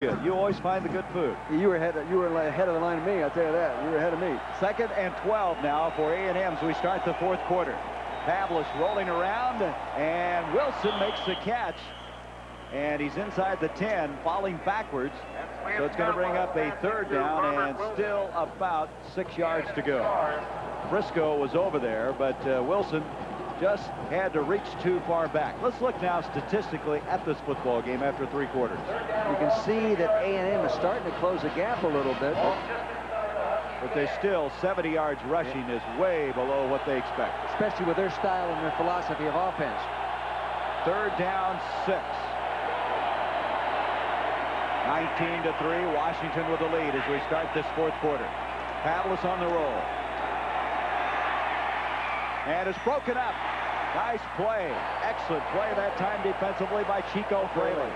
Good. You always find the good food. You were ahead of the line of me, I'll tell you that. You were ahead of me. 2nd and 12 now for A&M as we start the 4th quarter. Pavlis rolling around, and Wilson makes the catch. And he's inside the 10, falling backwards. So it's going to bring up a 3rd down and still about 6 yards to go. Briscoe was over there, but Wilson just had to reach too far back. Let's look now statistically at this football game after 3 quarters. You can see that A&M is starting to close the gap a little bit. But they still, 70 yards rushing is way below what they expect. Especially with their style and their philosophy of offense. 3rd down, 6. 19-3, Washington with the lead as we start this 4th quarter. Pavlis on the roll. And it's broken up. Nice play. Excellent play that time defensively by Chico Fraley.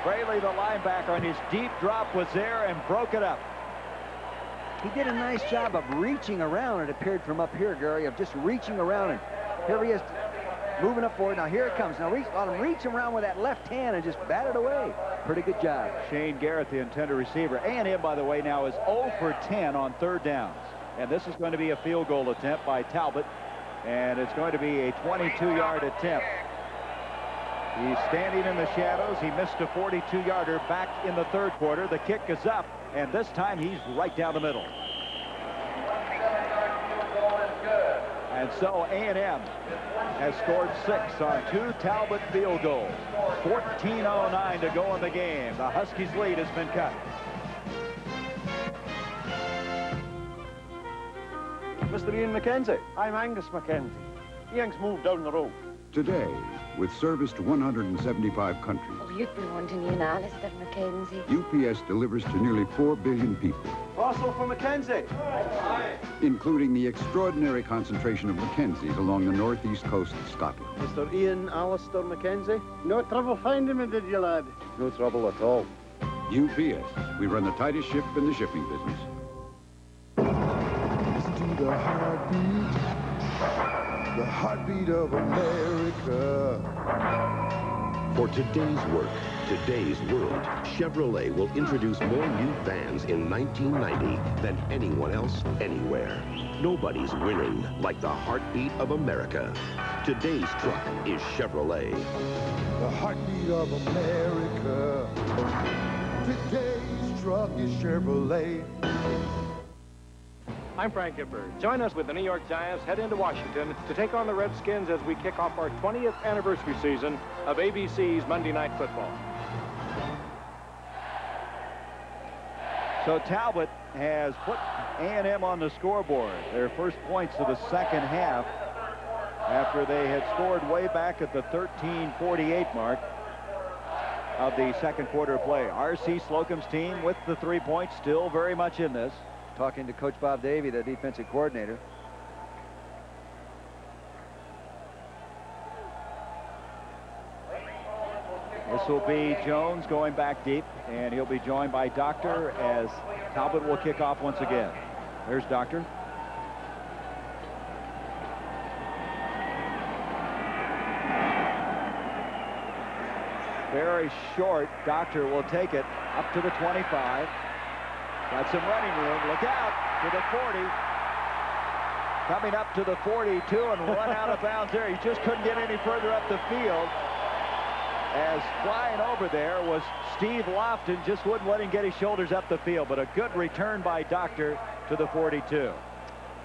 Fraley, the linebacker, on his deep drop was there and broke it up. He did a nice job of reaching around, it appeared from up here, Gary, of just reaching around. And here he is moving up forward. Now here it comes. Now reach around with that left hand and just bat it away. Pretty good job. Shane Garrett, the intended receiver. A&M, by the way, now is 0 for 10 on 3rd downs. And this is going to be a field goal attempt by Talbot. And it's going to be a 22-yard attempt. He's standing in the shadows. He missed a 42-yarder back in the 3rd quarter. The kick is up, and this time he's right down the middle. And so A&M has scored 6 on 2 Talbot field goals. 14:09 to go in the game. The Huskies' lead has been cut. Mr. Ian McKenzie. I'm Angus McKenzie. Ian's moved down the road. Today, with service to 175 countries, Oh, you'd be wanting Ian Alistair, Mackenzie. UPS delivers to nearly 4 billion people, Russell for McKenzie. including the extraordinary concentration of Mackenzies along the northeast coast of Scotland. Mr. Ian Alistair McKenzie. No trouble finding me, did you, lad? No trouble at all. UPS, we run the tightest ship in the shipping business. The heartbeat of America. For today's work, today's world, Chevrolet will introduce more new vans in 1990 than anyone else anywhere. Nobody's winning like the heartbeat of America. Today's truck is Chevrolet. The heartbeat of America. Today's truck is Chevrolet. I'm Frank Gipper. Join us with the New York Giants head into Washington to take on the Redskins as we kick off our 20th anniversary season of ABC's Monday Night Football. So Talbot has put A&M on the scoreboard. Their first points of the 2nd half after they had scored way back at the 13:48 mark of the 2nd quarter play. R.C. Slocum's team with the 3 points still very much in this. Talking to Coach Bob Davie, the defensive coordinator. This will be Jones going back deep, and he'll be joined by Doctor as Talbot will kick off once again. There's Doctor. Very short. Doctor will take it up to the 25. Got some running room. Look out to the 40. Coming up to the 42 and run out of bounds there. He just couldn't get any further up the field. As flying over there was Steve Lofton. Just wouldn't let him get his shoulders up the field. But a good return by Doctor to the 42.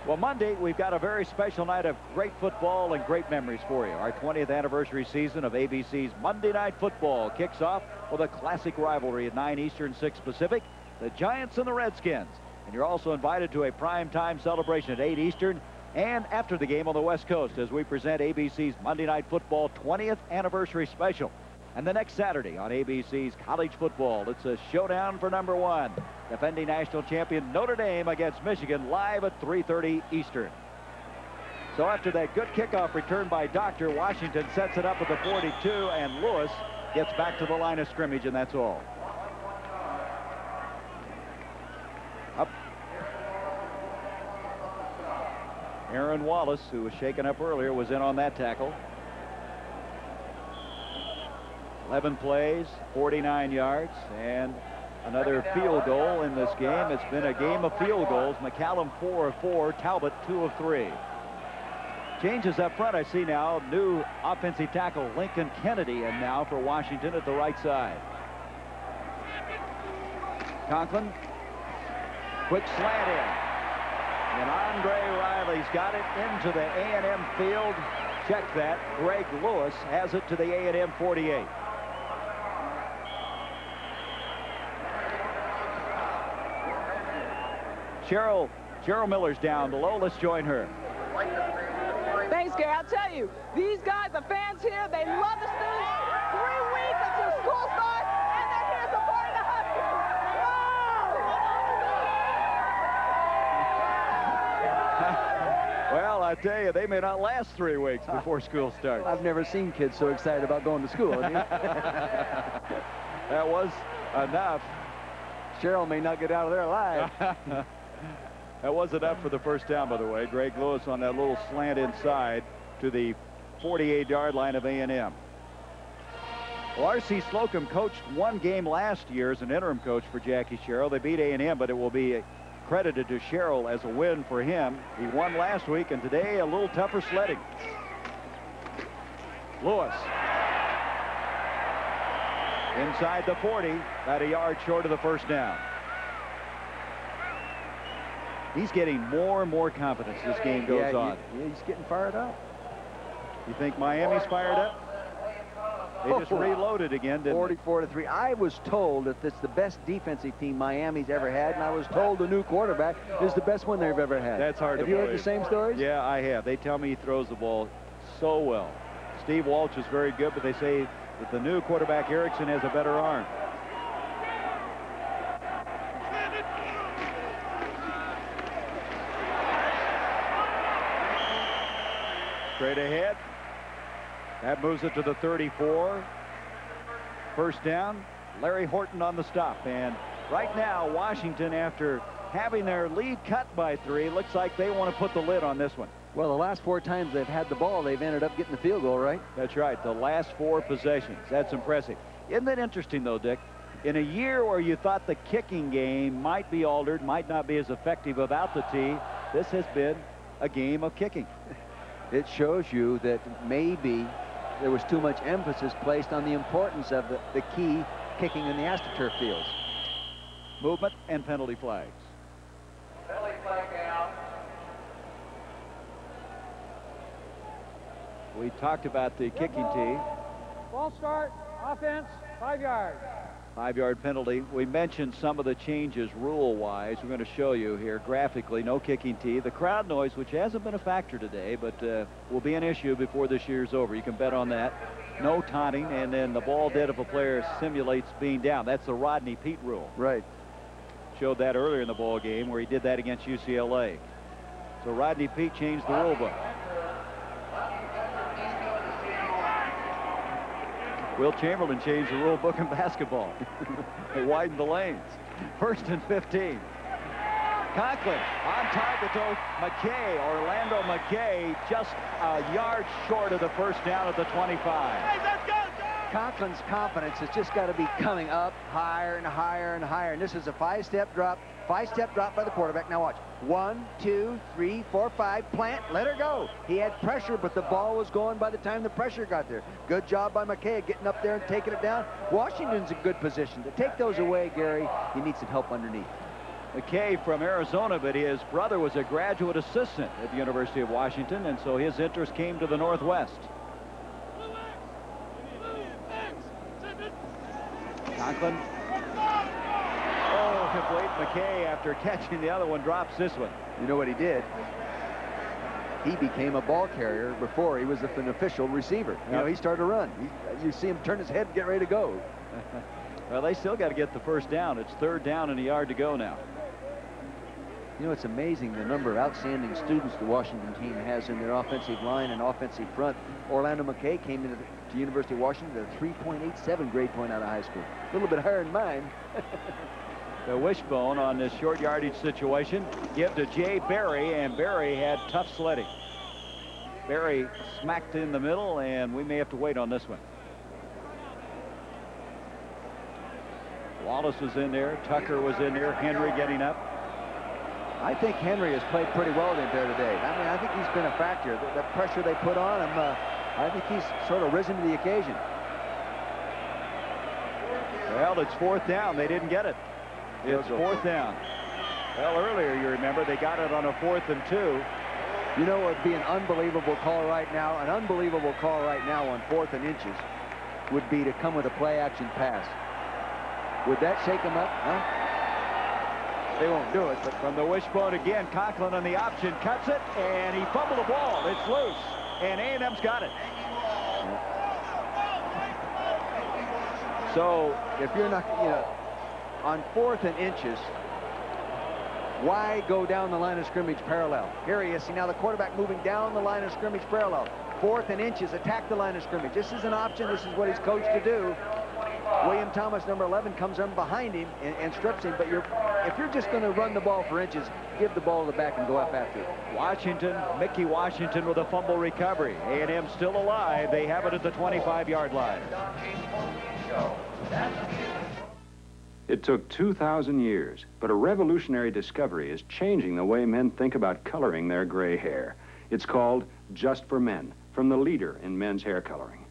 Well, Monday, we've got a very special night of great football and great memories for you. Our 20th anniversary season of ABC's Monday Night Football kicks off with a classic rivalry at 9 Eastern, 6 Pacific. The Giants and the Redskins. And you're also invited to a primetime celebration at 8 Eastern and after the game on the West Coast as we present ABC's Monday Night Football 20th anniversary special. And the next Saturday on ABC's College Football, it's a showdown for number 1. Defending national champion Notre Dame against Michigan live at 3:30 Eastern. So after that good kickoff return by Doctor, Washington sets it up at the 42 and Lewis gets back to the line of scrimmage, and that's all. Up. Aaron Wallace, who was shaken up earlier, was in on that tackle. 11 plays, 49 yards, and Another field goal in this game. It's been a game of field goals. McCallum 4 of 4, Talbot 2 of 3. Changes up front, I see now. New offensive tackle Lincoln Kennedy, and now for Washington at the right side. Conklin, quick slant in. And Andre Riley's got it into the A&M field. Check that. Greg Lewis has it to the A&M 48. Cheryl Miller's down below. Let's join her. Thanks, Gary. I'll tell you, these guys, the fans here, they love the students. 3 weeks until school starts, and they're here supporting the Huskies. Well, I tell you, they may not last 3 weeks before school starts. I've never seen kids so excited about going to school. I mean. That was enough. Cheryl may not get out of there alive. That was enough for the first down, by the way. Greg Lewis on that little slant inside to the 48-yard line of A&M. Well, R.C. Slocum coached one game last year as an interim coach for Jackie Sherrill. They beat A&M, but it will be credited to Sherrill as a win for him. He won last week, and today a little tougher sledding. Lewis. Inside the 40, about a yard short of the first down. He's getting more and more confidence as this game goes on. Yeah, he's getting fired up. You think Miami's fired up? They just reloaded again, didn't they? 44-3. I was told that it's the best defensive team Miami's ever had, and I was told the new quarterback is the best one they've ever had. That's hard to believe. Have you heard the same stories? Yeah, I have. They tell me he throws the ball so well. Steve Walsh is very good, but they say that the new quarterback, Erickson, has a better arm. Straight ahead. That moves it to the 34. First down. Larry Horton on the stop. And right now, Washington, after having their lead cut by 3, looks like they want to put the lid on this one. Well, the last 4 times they've had the ball, they've ended up getting the field goal, right? That's right. The last 4 possessions. That's impressive. Isn't that interesting, though, Dick? In a year where you thought the kicking game might be altered, might not be as effective without the tee, this has been a game of kicking. It shows you that maybe there was too much emphasis placed on the importance of the key kicking in the AstroTurf fields. Movement and penalty flags. Penalty flag out. We talked about the kicking tee. Ball start, offense, 5 yards. 5-yard penalty. We mentioned some of the changes rule-wise. We're going to show you here graphically. No kicking tee. The crowd noise, which hasn't been a factor today, but will be an issue before this year's over. You can bet on that. No taunting, and then the ball dead if a player simulates being down. That's the Rodney Peete rule. Right. Showed that earlier in the ball game where he did that against UCLA. So Rodney Peete changed the rule book. Will Chamberlain changed the rule book in basketball. They widened the lanes. 1st and 15. Conklin on target to McKay. Orlando McKay just a yard short of the first down at the 25. Hey, let's go! Conklin's confidence has just got to be coming up higher and higher and higher. And this is a 5-step drop. 5-step drop by the quarterback. Now watch. 1, 2, 3, 4, 5. Plant. Let her go. He had pressure, but the ball was going by the time the pressure got there. Good job by McKay getting up there and taking it down. Washington's in good position. To take those away, Gary, you need some help underneath. McKay from Arizona, but his brother was a graduate assistant at the University of Washington, and so his interest came to the Northwest. Conklin. Oh, complete. McKay, after catching the other one, drops this one. You know what he did? He became a ball carrier before he was an official receiver. You know, he started to run. You see him turn his head and get ready to go. Well, they still got to get the first down. It's 3rd down and a yard to go now. You know, it's amazing the number of outstanding students the Washington team has in their offensive line and offensive front. Orlando McKay came into the University of Washington with a 3.87 grade point out of high school. A little bit higher than mine. The wishbone on this short yardage situation. Give to Jay Berry, and Berry had tough sledding. Berry smacked in the middle, and we may have to wait on this one. Wallace was in there. Tucker was in there. Henry getting up. I think Henry has played pretty well in there today. I mean, I think he's been a factor. The pressure they put on him, I think he's sort of risen to the occasion. Well, it's 4th down. They didn't get it. It's 4th down. Well, earlier, you remember, they got it on a 4th and 2. You know what would be an unbelievable call right now? An unbelievable call right now on 4th and inches would be to come with a play-action pass. Would that shake him up? Huh? They won't do it, but from the wishbone again, Conklin on the option, cuts it, and he fumbled the ball. It's loose, and A&M's got it. So if you're not, on 4th and inches, why go down the line of scrimmage parallel? Here he is. See, now the quarterback moving down the line of scrimmage parallel. 4th and inches, attack the line of scrimmage. This is an option. This is what he's coached to do. William Thomas, number 11, comes in behind him and strips him. But if you're just going to run the ball for inches, give the ball to the back and go up after it. Mickey Washington with a fumble recovery. A&M still alive. They have it at the 25-yard line. It took 2,000 years, but a revolutionary discovery is changing the way men think about coloring their gray hair. It's called Just for Men, from the leader in men's hair coloring.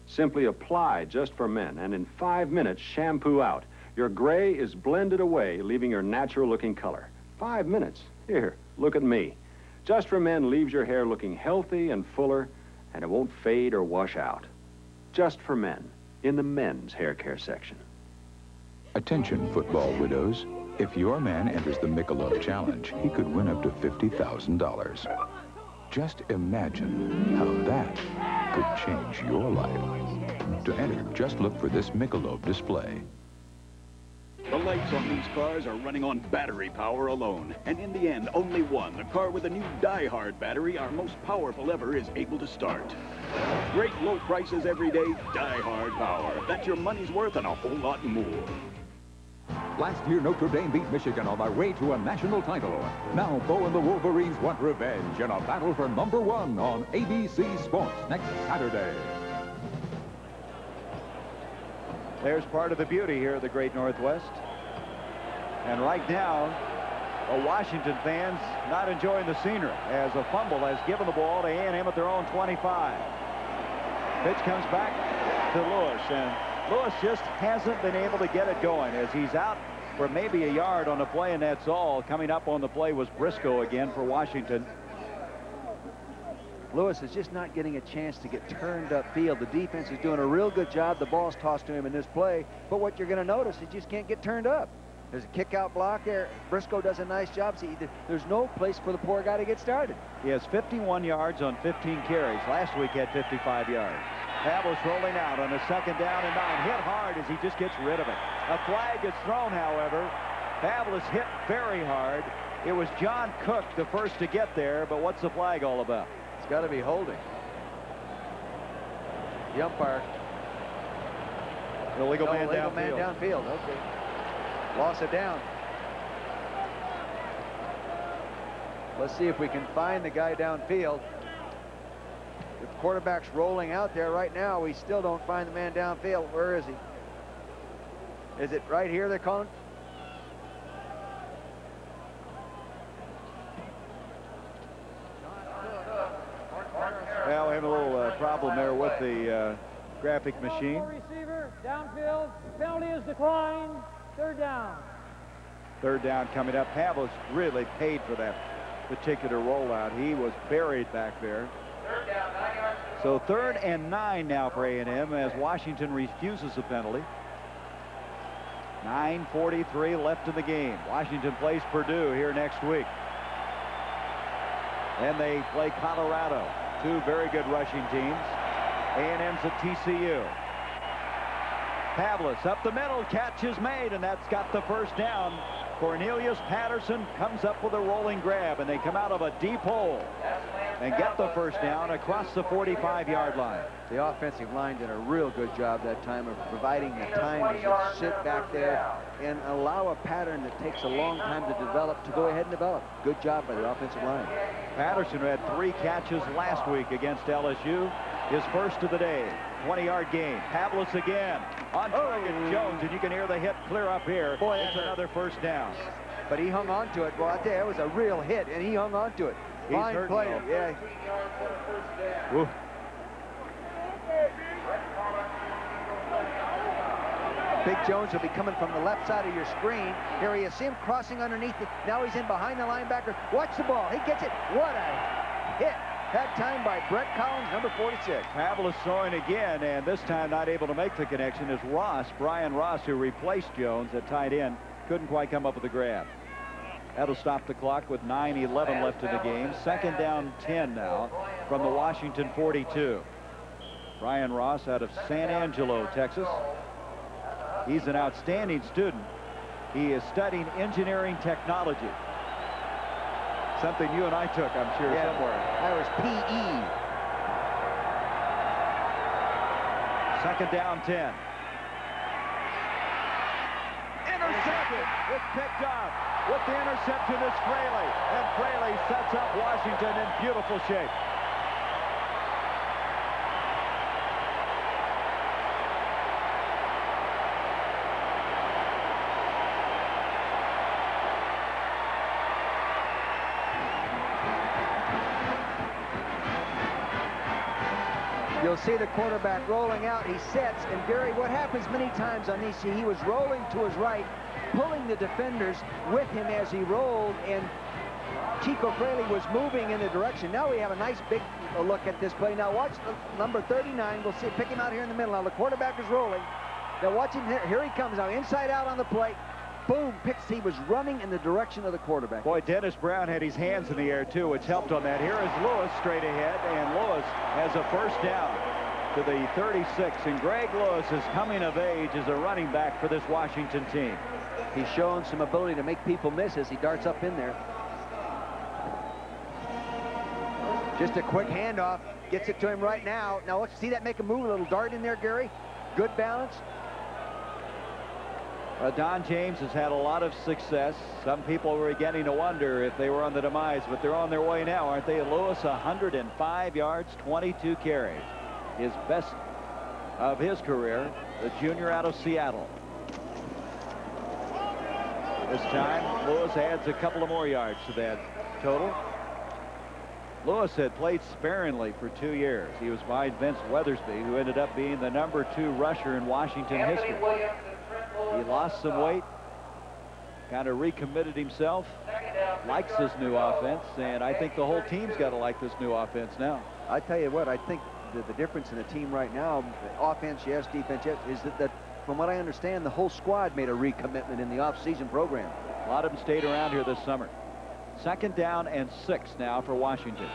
Simply apply Just for Men, and in 5 minutes, shampoo out. Your gray is blended away, leaving your natural-looking color. 5 minutes. Here, look at me. Just for Men leaves your hair looking healthy and fuller, and it won't fade or wash out. Just for Men, in the men's hair care section. Attention, football widows. If your man enters the Michelob Challenge, he could win up to $50,000. Just imagine how that could change your life. To enter, just look for this Michelob display. The lights on these cars are running on battery power alone. And in the end, only one, the car with the new Die Hard battery, our most powerful ever, is able to start. Great low prices every day, Die Hard power. That's your money's worth and a whole lot more. Last year, Notre Dame beat Michigan on their way to a national title. Now, Bo and the Wolverines want revenge in a battle for #1 on ABC Sports next Saturday. There's part of the beauty here at the Great Northwest. And right now, the Washington fans not enjoying the scenery as a fumble has given the ball to A&M at their own 25. Pitch comes back to Lewis, and Lewis just hasn't been able to get it going as he's out for maybe a yard on the play, and that's all. Coming up on the play was Briscoe again for Washington. Lewis is just not getting a chance to get turned upfield. The defense is doing a real good job. The ball's tossed to him in this play, but what you're going to notice, he just can't get turned up. There's a kick-out block there. Briscoe does a nice job. See, there's no place for the poor guy to get started. He has 51 yards on 15 carries. Last week he had 55 yards. Pavlis rolling out on a 2nd down and 9. Hit hard as he just gets rid of it. A flag is thrown, however. Pavlis hit very hard. It was John Cook the first to get there, but what's the flag all about? It's got to be holding. The umpire. Illegal man downfield. Okay. Loss of down. Let's see if we can find the guy downfield. The quarterback's rolling out there right now. We still don't find the man downfield. Where is he? Is it right here they're calling? Well, we have a little problem there with the graphic machine. Receiver, downfield, penalty is declined, 3rd down. 3rd down coming up. Pavlis really paid for that particular rollout. He was buried back there. So 3rd and 9 now for A&M as Washington refuses the penalty. 9:43 left in the game. Washington plays Purdue here next week. And they play Colorado. 2 very good rushing teams. A&M's at TCU. Pavlis up the middle, catch is made, and that's got the 1st down. Cornelius Patterson comes up with a rolling grab, and they come out of a deep hole and get the 1st down across the 45-yard line. The offensive line did a real good job that time of providing the time to just sit back there and allow a pattern that takes a long time to develop to go ahead and develop. Good job by the offensive line. Patterson had 3 catches last week against LSU, his first of the day. 20-yard gain. Pavlis again on target. Jones, and you can hear the hit clear up here. Boy, it's another first down. But he hung on to it. Well, I tell you, it was a real hit, and he hung on to it. Fine play. Yeah. Woo. Big Jones will be coming from the left side of your screen. Here he is. See him crossing underneath it. Now he's in behind the linebacker. Watch the ball. He gets it. What a hit. That time by Brett Collins, number 46. Pavlis throwing again, and this time not able to make the connection is Ross. Brian Ross, who replaced Jones at tight end, couldn't quite come up with the grab. That'll stop the clock with 9:11 left in the game. Second down 10 now from the Washington 42. Brian Ross out of San Angelo, Texas. He's an outstanding student. He is studying engineering technology. Something you and I took, I'm sure, somewhere. That was PE. Second down 10. Intercepted. It's picked up. With the interception is Fraley. And Fraley sets up Washington in beautiful shape. You'll see the quarterback rolling out. He sets, and Gary, what happens many times on these, he was rolling to his right, pulling the defenders with him as he rolled, and Chico Fraley was moving in the direction. Now we have a nice big look at this play. Now watch the number 39. We'll see, pick him out here in the middle. Now the quarterback is rolling. Now watch him here. Here he comes now, inside out on the plate. Boom, picks. He was running in the direction of the quarterback. Boy, Dennis Brown had his hands in the air, too, which helped on that. Here is Lewis straight ahead, and Lewis has a first down to the 36. And Greg Lewis is coming of age as a running back for this Washington team. He's showing some ability to make people miss as he darts up in there. Just a quick handoff. Gets it to him right now. Now, let's see that make a move. A little dart in there, Gary. Good balance. Don James has had a lot of success. Some people were beginning to wonder if they were on the demise, but they're on their way now, aren't they? Lewis, 105 yards, 22 carries. His best of his career, the junior out of Seattle. This time, Lewis adds a couple of more yards to that total. Lewis had played sparingly for 2 years. He was behind Vince Weathersby, who ended up being the number 2 rusher in Washington history. He lost some weight, kind of recommitted himself, likes this new offense, and I think the whole team's got to like this new offense now. I tell you what, I think the difference in the team right now, offense, yes, defense, yes, is that from what I understand, the whole squad made a recommitment in the off-season program. A lot of them stayed around here this summer. Second down and 6 now for Washington.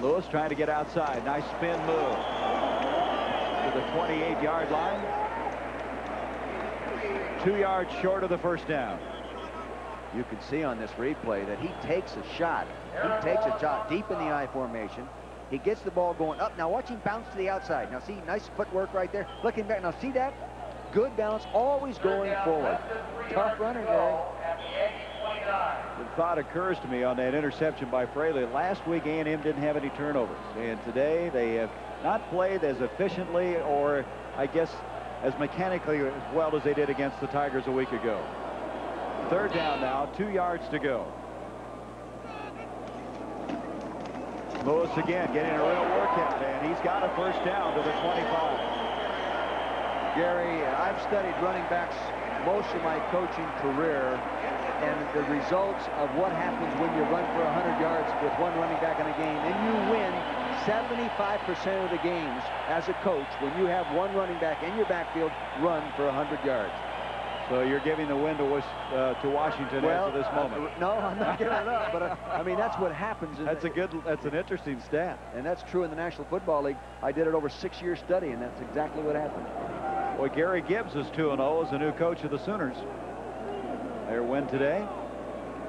Lewis trying to get outside. Nice spin move to the 28-yard line. 2 yards short of the first down. You can see on this replay that he takes a shot. He takes a shot deep in the I formation. He gets the ball going up. Now watch him bounce to the outside. Now see, nice footwork right there. Looking back. Now see that? Good balance, always going forward. Tough runner, Gary. The thought occurs to me on that interception by Fraley. Last week, A&M didn't have any turnovers. And today, they have not played as efficiently or, I guess, as mechanically as well as they did against the Tigers a week ago. Third down now, 2 yards to go. Lewis again getting a real workout, and he's got a first down to the 25. Gary, I've studied running backs most of my coaching career, and the results of what happens when you run for 100 yards with one running back in a game, and you win 75% of the games as a coach when you have one running back in your backfield run for 100 yards. So you're giving the win to Washington as of this moment. No, I'm not giving it up, but I mean, that's what happens. That's an interesting stat. And that's true in the National Football League. I did it over 6-year study, and that's exactly what happened. Boy, Gary Gibbs is 2-0 as the new coach of the Sooners. Their win today.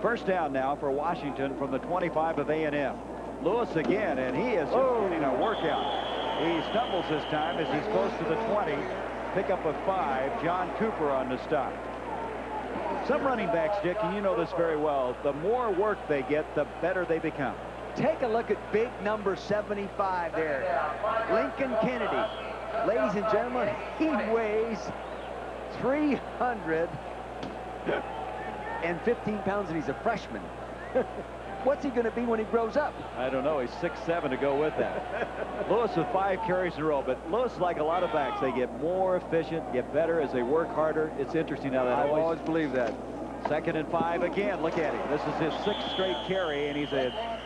First down now for Washington from the 25 of A&M. Lewis again, and he is getting a workout. He stumbles this time as he's close to the 20. Pick up a 5. John Cooper on the stop. Some running backs, Dick, and you know this very well, the more work they get, the better they become. take a look at big number 75 there. Lincoln Kennedy. Ladies and gentlemen, he weighs 315 pounds, and he's a freshman. What's he going to be when he grows up? I don't know. He's 6'7" to go with that. Lewis with 5 carries in a row, but Lewis, like a lot of backs, they get more efficient, get better as they work harder. It's interesting how that always believe that. 2nd and 5 again. Look at him. This is his 6th straight carry, and he's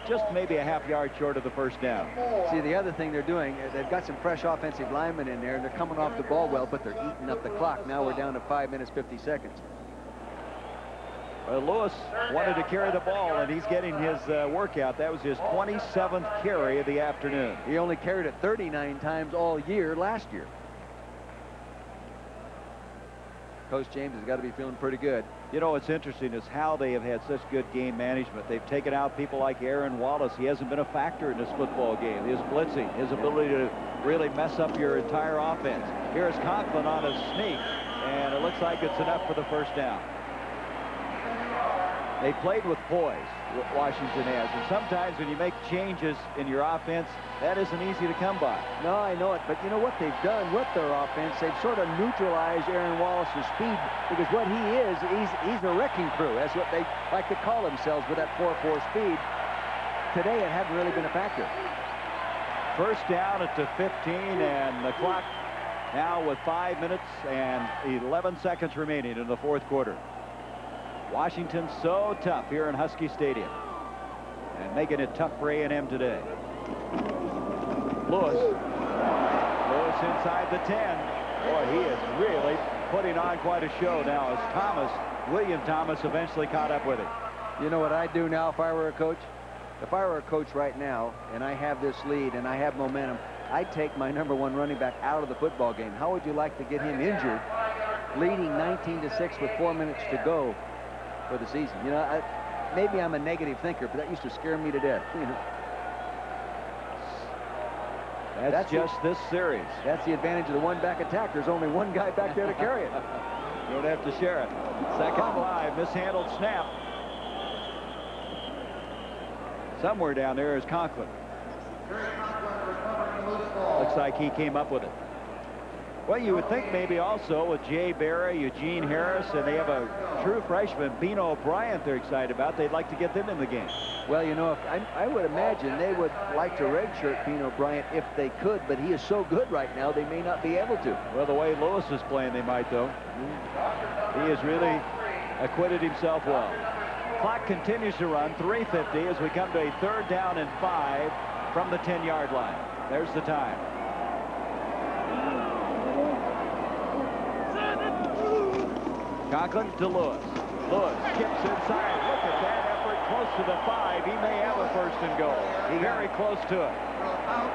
just maybe a half yard short of the first down. See, the other thing they're doing, they've got some fresh offensive linemen in there, and they're coming off the ball well, but they're eating up the clock. Now we're down to 5 minutes, 50 seconds. Lewis wanted to carry the ball, and he's getting his workout. That was his 27th carry of the afternoon. He only carried it 39 times all year last year. Coach James has got to be feeling pretty good. You know, what's interesting is how they have had such good game management. They've taken out people like Aaron Wallace. He hasn't been a factor in this football game. His blitzing, his ability to really mess up your entire offense. Here's Conklin on a sneak, and it looks like it's enough for the first down. They played with poise, Washington has, and sometimes when you make changes in your offense, that isn't easy to come by. No, I know it, but you know what they've done with their offense? They've sort of neutralized Aaron Wallace's speed, because what he is, he's a wrecking crew. That's what they like to call themselves with that 4.4 speed. Today, it hadn't really been a factor. First down at the 15, and the clock now with 5 minutes and 11 seconds remaining in the 4th quarter. Washington so tough here in Husky Stadium, and making it tough for A&M today. Lewis inside the 10. Boy, he is really putting on quite a show now as William Thomas eventually caught up with him. You know what I'd do now if I were a coach? If I were a coach right now and I have this lead and I have momentum, I'd take my #1 running back out of the football game. How would you like to get him injured, leading 19-6 with 4 minutes to go for the season? You know, maybe I'm a negative thinker, but that used to scare me to death. You know. That's just this series. That's the advantage of the one-back attack. There's only one guy back there to carry it. You don't have to share it. 2nd and 5, mishandled snap. Somewhere down there is Conklin. Looks like he came up with it. Well, you would think maybe also with Jay Berry, Eugene Harris, and they have a true freshman, Bino Bryant, they're excited about. They'd like to get them in the game. Well, you know, I would imagine they would like to redshirt Bino Bryant if they could, but he is so good right now, they may not be able to. Well, the way Lewis is playing, they might, though. He has really acquitted himself well. Clock continues to run, 3:50 as we come to a 3rd down and 5 from the 10-yard line. There's the time. Conklin to Lewis. Lewis skips inside. Look at that effort, close to the 5. He may have a 1st and goal. Very close to it.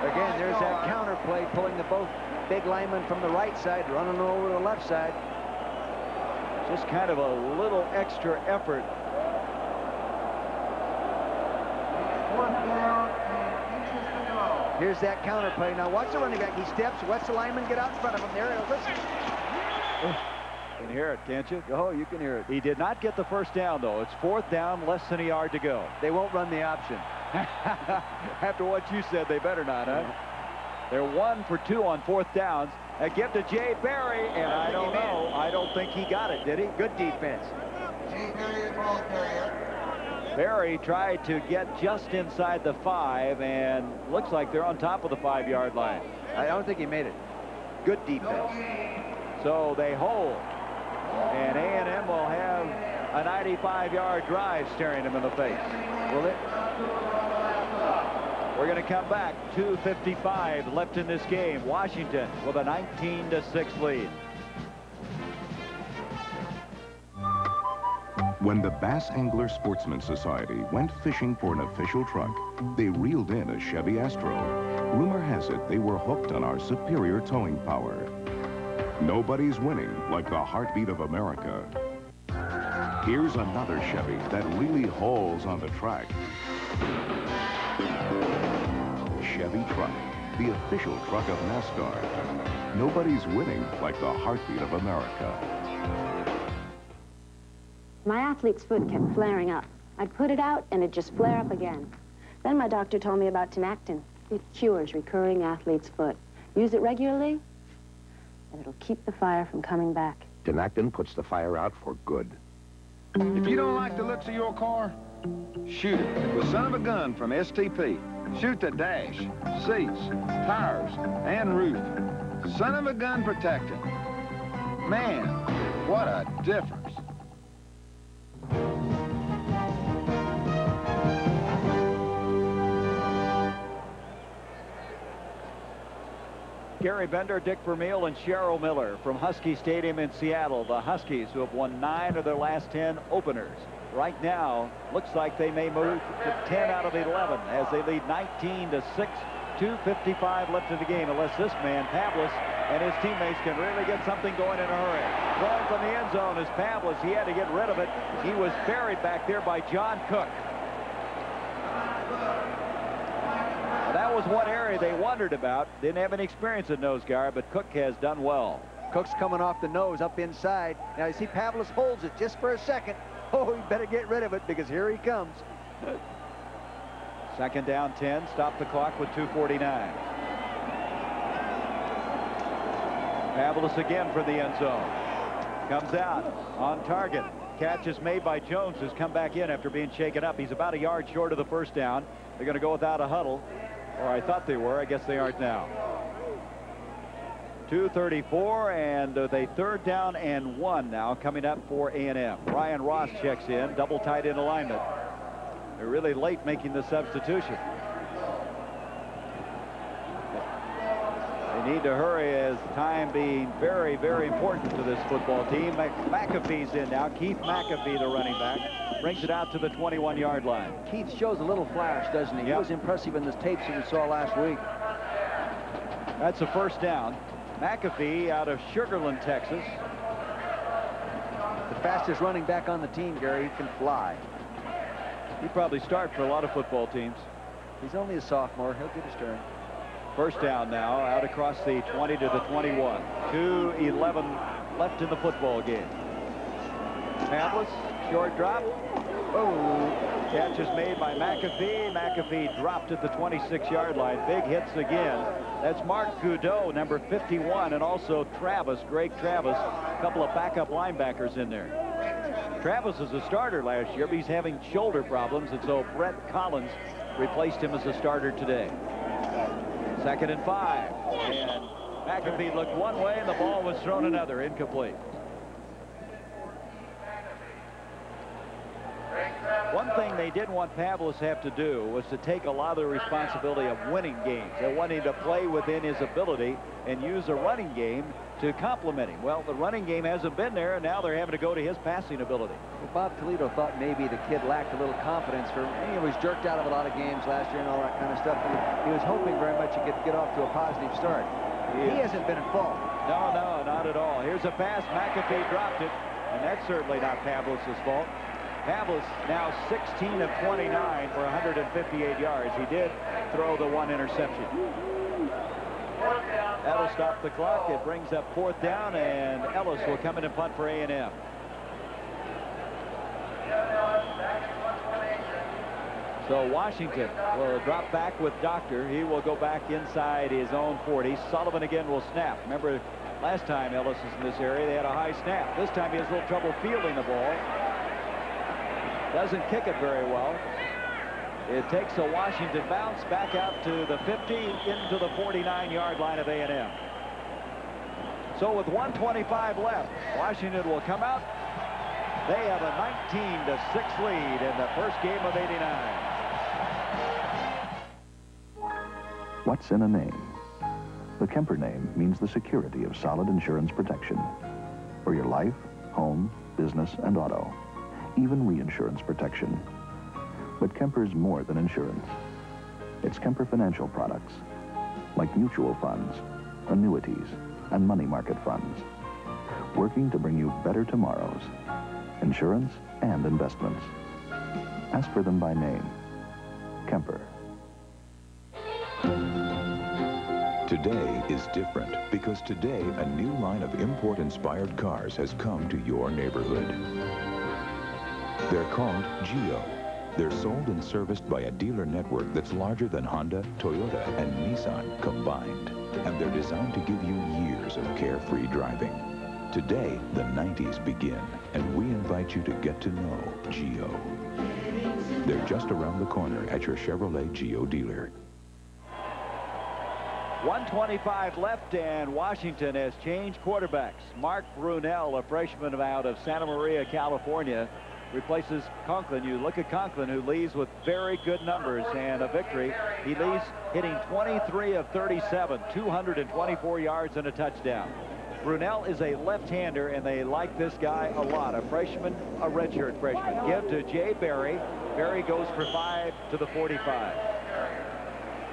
Again, there's that counter play, pulling the both big linemen from the right side, running over the left side. Just kind of a little extra effort. Here's that counter play. Now watch the running back. He steps. Watch the lineman get out in front of him. There it is. You can hear it, can't you? Oh, you can hear it. He did not get the 1st down, though. It's 4th down, less than a yard to go. They won't run the option. After what you said, they better not, huh? They're 1 for 2 on 4th downs. A give to Jay Berry, and I don't know. I don't think he got it, did he? Good defense. Berry tried to get just inside the 5, and looks like they're on top of the 5-yard line. I don't think he made it. Good defense. So they hold, and A&M will have a 95-yard drive staring them in the face. Will it? We're going to come back. 2:55 left in this game. Washington with a 19-6 lead. When the Bass Angler Sportsman Society went fishing for an official truck, they reeled in a Chevy Astro. Rumor has it they were hooked on our superior towing power. Nobody's winning like the heartbeat of America. Here's another Chevy that really hauls on the track. Chevy Truck, the official truck of NASCAR. Nobody's winning like the heartbeat of America. My athlete's foot kept flaring up. I'd put it out and it'd just flare up again. Then my doctor told me about Tinactin. It cures recurring athlete's foot. Use it regularly, and it'll keep the fire from coming back. Tinactin puts the fire out for good. If you don't like the looks of your car, shoot it with Son of a Gun from STP. Shoot the dash, seats, tires, and roof. Son of a Gun protectant. Man, what a difference. Gary Bender, Dick Vermeil, and Cheryl Miller from Husky Stadium in Seattle. The Huskies, who have won 9 of their last 10 openers. Right now, looks like they may move to 10 out of 11 as they lead 19-6. 2:55 left in the game, unless this man, Pavlis, and his teammates can really get something going in a hurry. Going from the end zone is Pavlis. He had to get rid of it. He was buried back there by John Cook. Well, that was one area they wondered about. Didn't have any experience at nose guard, but Cook has done well. Cook's coming off the nose up inside. Now you see Pavlis holds it just for a second. Oh, he better get rid of it because here he comes. Second down 10. Stop the clock with 2:49. Pavlis again for the end zone. Comes out on target. Catch is made by Jones, who's come back in after being shaken up. He's about a yard short of the first down. They're going to go without a huddle. Or I thought they were. I guess they aren't now. 2:34, and they 3rd down and 1 now coming up for A&M. Ryan Ross checks in, double tight end alignment. They're really late making the substitution. They need to hurry as time being very, very important to this football team. McAfee's in now. Keith McAfee, the running back, brings it out to the 21-yard line. Keith shows a little flash, doesn't he? Yep. He was impressive in the tapes that we saw last week. That's a first down. McAfee out of Sugar Land, Texas. The fastest running back on the team, Gary. He can fly. He'd probably start for a lot of football teams. He's only a sophomore. He'll get his turn. First down now, out across the 20 to the 21. 2:11 left in the football game. Pavlis, short drop. Oh, catch is made by McAfee. McAfee dropped at the 26-yard line. Big hits again. That's Mark Goudreau, number 51, and also Travis, Greg Travis, a couple of backup linebackers in there. Travis was a starter last year, but he's having shoulder problems, and so Brett Collins replaced him as a starter today. 2nd and 5, and McAfee looked one way, and the ball was thrown another, incomplete. One thing they didn't want Pavlis have to do was to take a lot of the responsibility of winning games. They wanted to play within his ability and use a running game to complement him. Well, the running game hasn't been there, and now they're having to go to his passing ability. Well, Bob Toledo thought maybe the kid lacked a little confidence. He was jerked out of a lot of games last year and all that kind of stuff. He was hoping very much he could get off to a positive start. He hasn't been at fault. No, not at all. Here's a pass. McAfee dropped it, and that's certainly not Pavlis' fault. Pavlis now 16 of 29 for 158 yards. He did throw the one interception. That'll stop the clock. It brings up 4th down, and Ellis will come in and punt for A&M. So Washington will drop back with Doctor. He will go back inside his own 40. Sullivan again will snap. Remember, last time Ellis was in this area, they had a high snap. This time he has a little trouble fielding the ball. Doesn't kick it very well. It takes a Washington bounce back out to the 50 into the 49-yard line of A&M. So with 1:25 left, Washington will come out. They have a 19-6 lead in the first game of '89. What's in a name? The Kemper name means the security of solid insurance protection for your life, home, business, and auto, even reinsurance protection. But Kemper's more than insurance. It's Kemper financial products, like mutual funds, annuities, and money market funds, working to bring you better tomorrows, insurance and investments. Ask for them by name. Kemper. Today is different because today a new line of import-inspired cars has come to your neighborhood. They're called Geo. They're sold and serviced by a dealer network that's larger than Honda, Toyota, and Nissan combined. And they're designed to give you years of carefree driving. Today, the 90s begin, and we invite you to get to know Geo. They're just around the corner at your Chevrolet Geo dealer. 1:25 left, and Washington has changed quarterbacks. Mark Brunell, a freshman out of Santa Maria, California, replaces Conklin. You look at Conklin, who leads with very good numbers and a victory. He leads hitting 23 of 37, 224 yards and a touchdown. Brunell is a left-hander, and they like this guy a lot. A freshman, a redshirt freshman. Give to Jay Berry. Berry goes for 5 to the 45.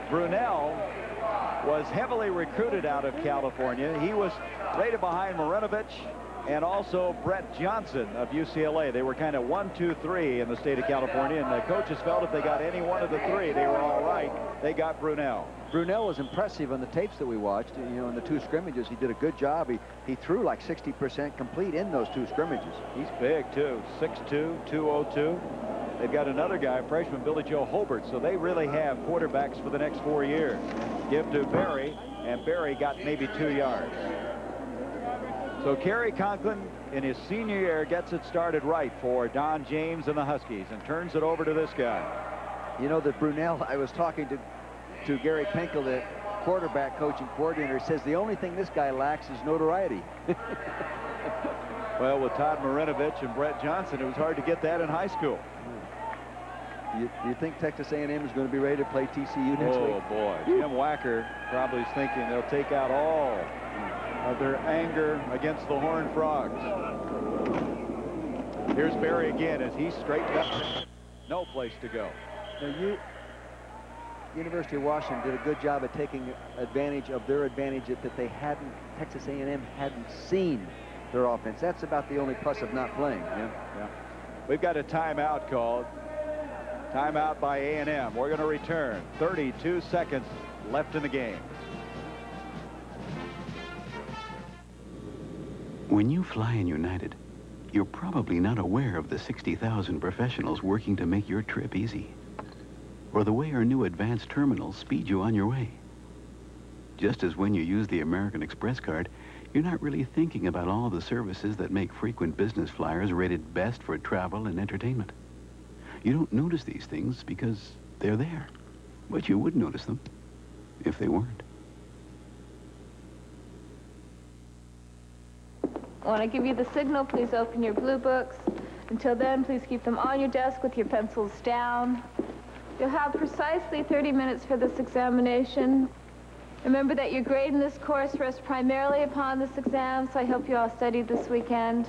Brunell was heavily recruited out of California. He was rated behind Marinovich and also Brett Johnson of UCLA. They were kind of 1, 2, 3 in the state of California, and the coaches felt if they got any one of the three, they were all right. They got Brunell. Brunell was impressive on the tapes that we watched. You know, in the 2 scrimmages, he did a good job. He threw like 60% complete in those 2 scrimmages. He's big, too. 6'2", 202. They've got another guy, freshman Billy Joe Hobart, so they really have quarterbacks for the next 4 years. Give to Berry, and Berry got maybe 2 yards. So Kerry Conklin, in his senior year, gets it started right for Don James and the Huskies and turns it over to this guy. You know that Brunell, I was talking to Gary Pinkel, the quarterback coaching coordinator, says the only thing this guy lacks is notoriety. Well, with Todd Marinovich and Brett Johnson, it was hard to get that in high school. You think Texas A&M is going to be ready to play TCU next week? Oh, boy. Jim Wacker probably is thinking they'll take out all of their anger against the Horned Frogs. Here's Berry again as he straightened up. No place to go. Now, University of Washington did a good job of taking advantage of their advantage that they hadn't, Texas A&M hadn't seen their offense. That's about the only plus of not playing. Yeah. We've got a timeout called. Timeout by A&M. We're going to return. 32 seconds left in the game. When you fly in United, you're probably not aware of the 60,000 professionals working to make your trip easy, or the way our new advanced terminals speed you on your way. Just as when you use the American Express card, you're not really thinking about all the services that make frequent business flyers rated best for travel and entertainment. You don't notice these things because they're there, but you would notice them if they weren't. When I give you the signal, please open your blue books. Until then, please keep them on your desk with your pencils down. You'll have precisely 30 minutes for this examination. Remember that your grade in this course rests primarily upon this exam, so I hope you all studied this weekend.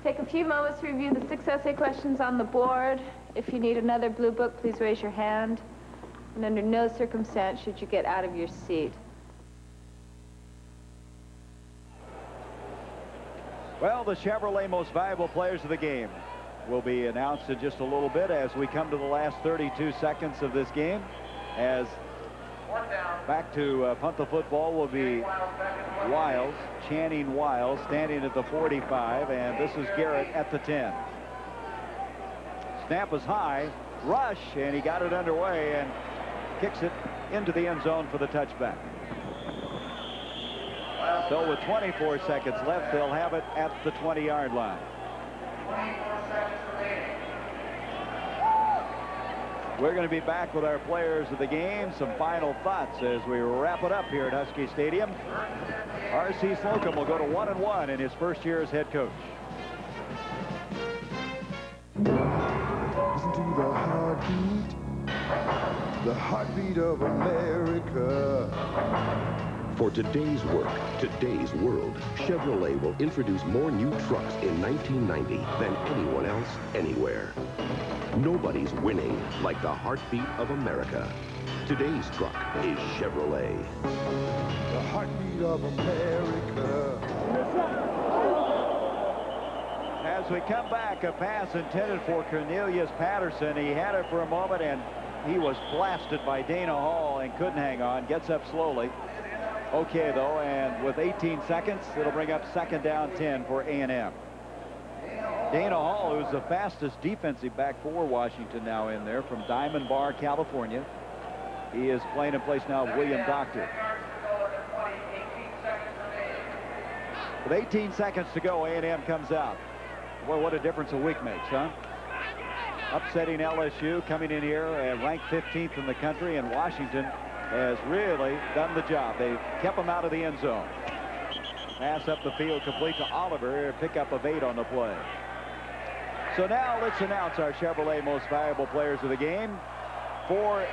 Take a few moments to review the 6 essay questions on the board. If you need another blue book, please raise your hand. And under no circumstance should you get out of your seat. Well, the Chevrolet most valuable players of the game will be announced in just a little bit as we come to the last 32 seconds of this game. As back to punt the football will be Wiles, Channing Wiles, standing at the 45, and this is Garrett at the 10. Snap is high, rush, and he got it underway and kicks it into the end zone for the touchback. So with 24 seconds left, they'll have it at the 20-yard line. We're going to be back with our players of the game. Some final thoughts as we wrap it up here at Husky Stadium. R.C. Slocum will go to 1-1 in his first year as head coach. Listen to the heartbeat of America. For today's work, today's world, Chevrolet will introduce more new trucks in 1990 than anyone else anywhere. Nobody's winning like the heartbeat of America. Today's truck is Chevrolet. The heartbeat of America. As we come back, a pass intended for Cornelius Patterson. He had it for a moment, and he was blasted by Dana Hall and couldn't hang on. Gets up slowly. Okay, though, and with 18 seconds, it'll bring up 2nd down 10 for A&M. Dana Hall, who's the fastest defensive back for Washington now in there from Diamond Bar, California. He is playing in place now of William Doctor. With 18 seconds to go, A&M comes out. Boy, what a difference a week makes, huh? Upsetting LSU, coming in here and ranked 15th in the country, and Washington has really done the job. They've kept them out of the end zone. Pass up the field complete to Oliver, pickup of 8 on the play. So now let's announce our Chevrolet most valuable players of the game. For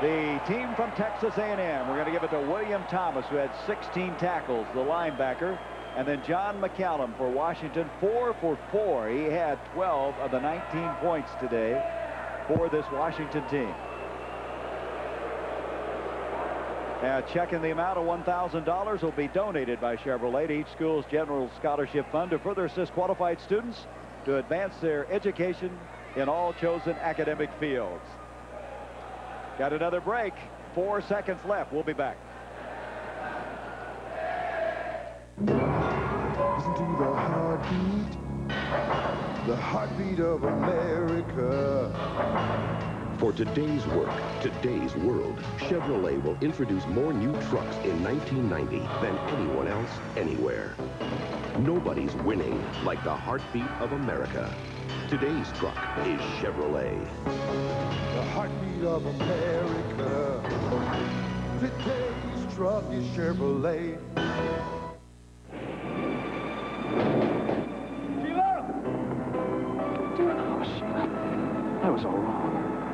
the team from Texas A&M, we're going to give it to William Thomas, who had 16 tackles, the linebacker. And then John McCallum for Washington, 4 for 4. He had 12 of the 19 points today for this Washington team. Now, checking the amount of $1,000 will be donated by Chevrolet to each school's general scholarship fund to further assist qualified students to advance their education in all chosen academic fields. Got another break. 4 seconds left. We'll be back. Listen to the heartbeat of America. For today's work, today's world, Chevrolet will introduce more new trucks in 1990 than anyone else anywhere. Nobody's winning like the heartbeat of America. Today's truck is Chevrolet. The heartbeat of America. Today's truck is Chevrolet. That was all wrong.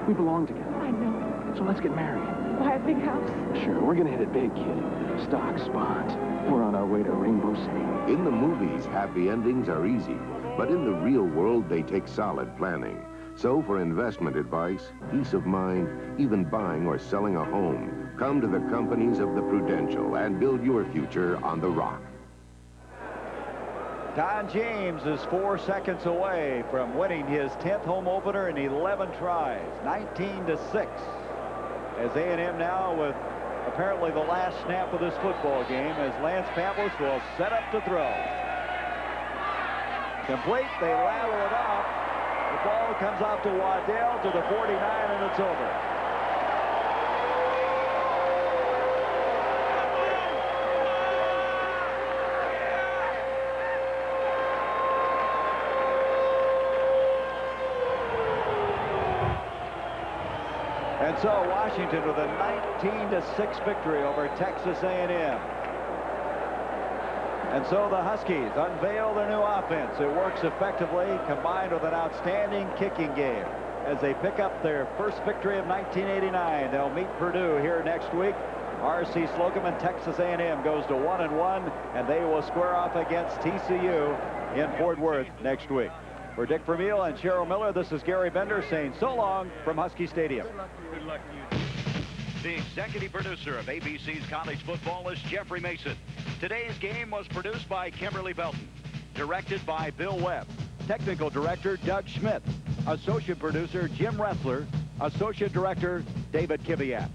We belong together. I know. So let's get married. Buy a big house. Sure, we're gonna hit it big, kid. Stocks, bonds. We're on our way to Rainbow City. In the movies, happy endings are easy, but in the real world, they take solid planning. So for investment advice, peace of mind, even buying or selling a home, come to the companies of the Prudential and build your future on the rock. Don James is 4 seconds away from winning his 10th home opener in 11 tries, 19-6. As A&M now with apparently the last snap of this football game as Lance Pavlis will set up to throw. Complete, they rattle it off. The ball comes out to Waddell to the 49, and it's over. And so Washington with a 19-6 victory over Texas A&M. And so the Huskies unveil their new offense. It works effectively, combined with an outstanding kicking game. As they pick up their first victory of 1989, they'll meet Purdue here next week. R.C. Slocum and Texas A&M goes to 1-1, and they will square off against TCU in Fort Worth next week. For Dick Vermeil and Cheryl Miller, this is Gary Bender saying so long from Husky Stadium. Good luck to you. The executive producer of ABC's College Football is Jeffrey Mason. Today's game was produced by Kimberly Belton. Directed by Bill Webb. Technical director Doug Schmidt. Associate producer Jim Ressler. Associate director David Kiviat.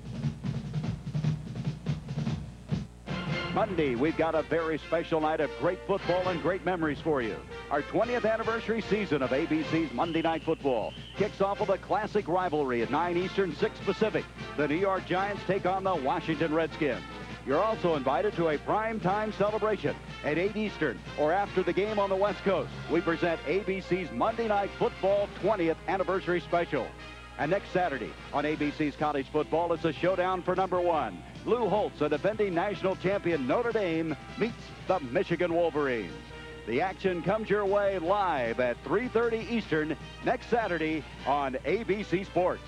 Monday, we've got a very special night of great football and great memories for you. Our 20th anniversary season of ABC's Monday Night Football kicks off with a classic rivalry at 9 Eastern, 6 Pacific. The New York Giants take on the Washington Redskins. You're also invited to a primetime celebration at 8 Eastern or after the game on the West Coast. We present ABC's Monday Night Football 20th anniversary special. And next Saturday on ABC's College Football, it's a showdown for number 1. Lou Holtz, a defending national champion Notre Dame, meets the Michigan Wolverines. The action comes your way live at 3:30 Eastern next Saturday on ABC Sports.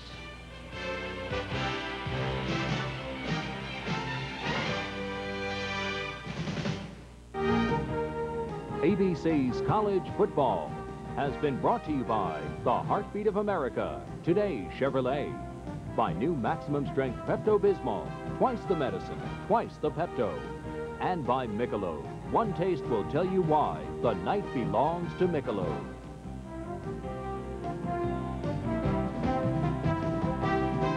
ABC's College Football has been brought to you by the Heartbeat of America, today's Chevrolet. By new maximum strength Pepto-Bismol, twice the medicine, twice the Pepto. And by Michelob. One taste will tell you why the night belongs to Michelob.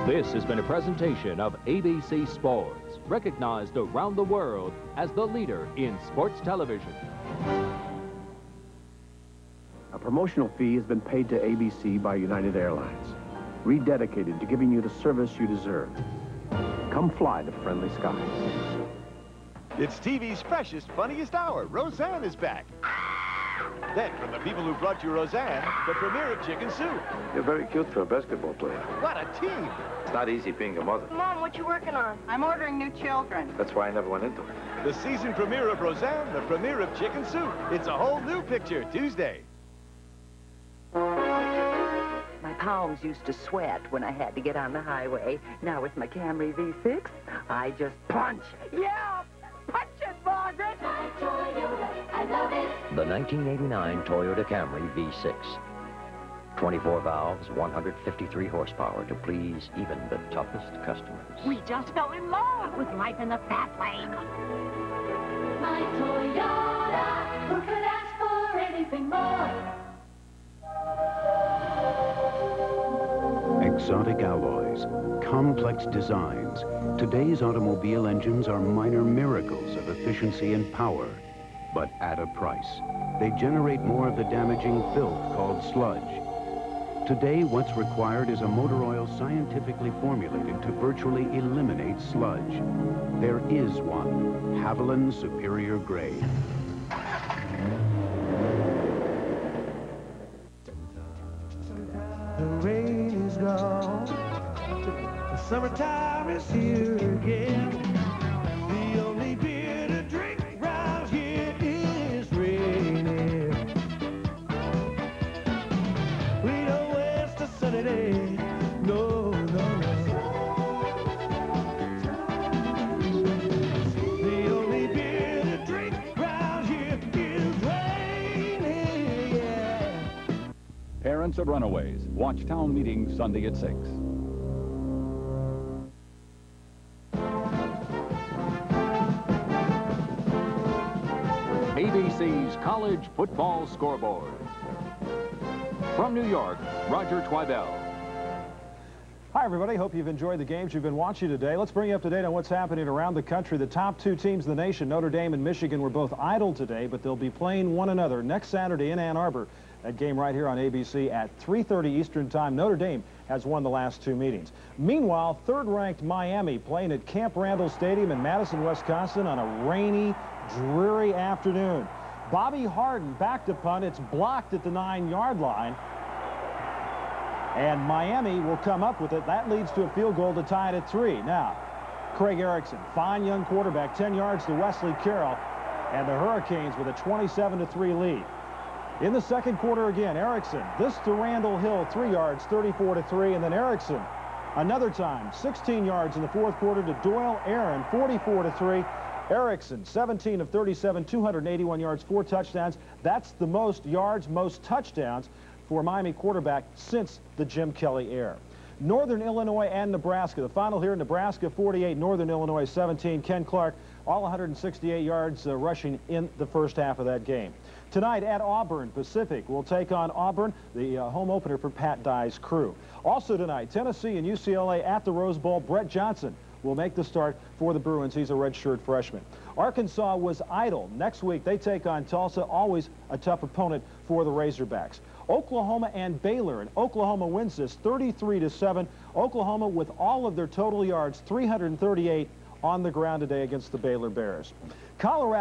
This has been a presentation of ABC Sports, recognized around the world as the leader in sports television. promotional fee has been paid to ABC by United Airlines, rededicated to giving you the service you deserve. Come fly the friendly skies. It's TV's freshest, funniest hour. Roseanne is back. Then, from the people who brought you Roseanne, the premiere of Chicken Soup. You're very cute for a basketball player. What a team! It's not easy being a mother. Mom, what you working on? I'm ordering new children. That's why I never went into it. The season premiere of Roseanne, the premiere of Chicken Soup. It's a whole new picture, Tuesday. My palms used to sweat when I had to get on the highway. Now with my Camry V6, I just punch. Yeah! Punch it, Margaret! My Toyota, I love it. The 1989 Toyota Camry V6. 24 valves, 153 horsepower to please even the toughest customers. We just fell in love with life in the fast lane. My Toyota, who could ask for anything more? Exotic alloys, complex designs. Today's automobile engines are minor miracles of efficiency and power, but at a price. They generate more of the damaging filth called sludge. Today, what's required is a motor oil scientifically formulated to virtually eliminate sludge. There is one, Haviland Superior Grade. The rain is gone. The summertime is here again. The only beer to drink round here is raining. We don't waste a sunny day. No, no, no. The only beer to drink round here is raining. Yeah. Parents of runaways, watch town meeting Sunday at 6. ABC's College Football Scoreboard. From New York, Roger Twibell. Hi, everybody. Hope you've enjoyed the games you've been watching today. Let's bring you up to date on what's happening around the country. The top two teams in the nation, Notre Dame and Michigan, were both idle today, but they'll be playing one another next Saturday in Ann Arbor. That game right here on ABC at 3:30 Eastern Time. Notre Dame has won the last two meetings. Meanwhile, third-ranked Miami playing at Camp Randall Stadium in Madison, Wisconsin on a rainy, dreary afternoon. Bobby Harden backed a punt. It's blocked at the 9-yard line. And Miami will come up with it. That leads to a field goal to tie it at 3. Now, Craig Erickson, fine young quarterback, 10 yards to Wesley Carroll, and the Hurricanes with a 27-3 lead. In the second quarter again, Erickson, this to Randall Hill, 3 yards, 34-3, and then Erickson, another time, 16 yards in the fourth quarter to Doyle Aaron, 44-3. Erickson, 17 of 37, 281 yards, 4 touchdowns. That's the most yards, most touchdowns for Miami quarterback since the Jim Kelly era. Northern Illinois and Nebraska. The final here, Nebraska 48, Northern Illinois 17. Ken Clark, all 168 yards rushing in the first half of that game. Tonight at Auburn, Pacific will take on Auburn, the home opener for Pat Dye's crew. Also tonight, Tennessee and UCLA at the Rose Bowl. Brett Johnson will make the start for the Bruins. He's a redshirt freshman. Arkansas was idle. Next week, they take on Tulsa, always a tough opponent for the Razorbacks. Oklahoma and Baylor, and Oklahoma wins this 33-7. Oklahoma with all of their total yards, 338 on the ground today against the Baylor Bears. Colorado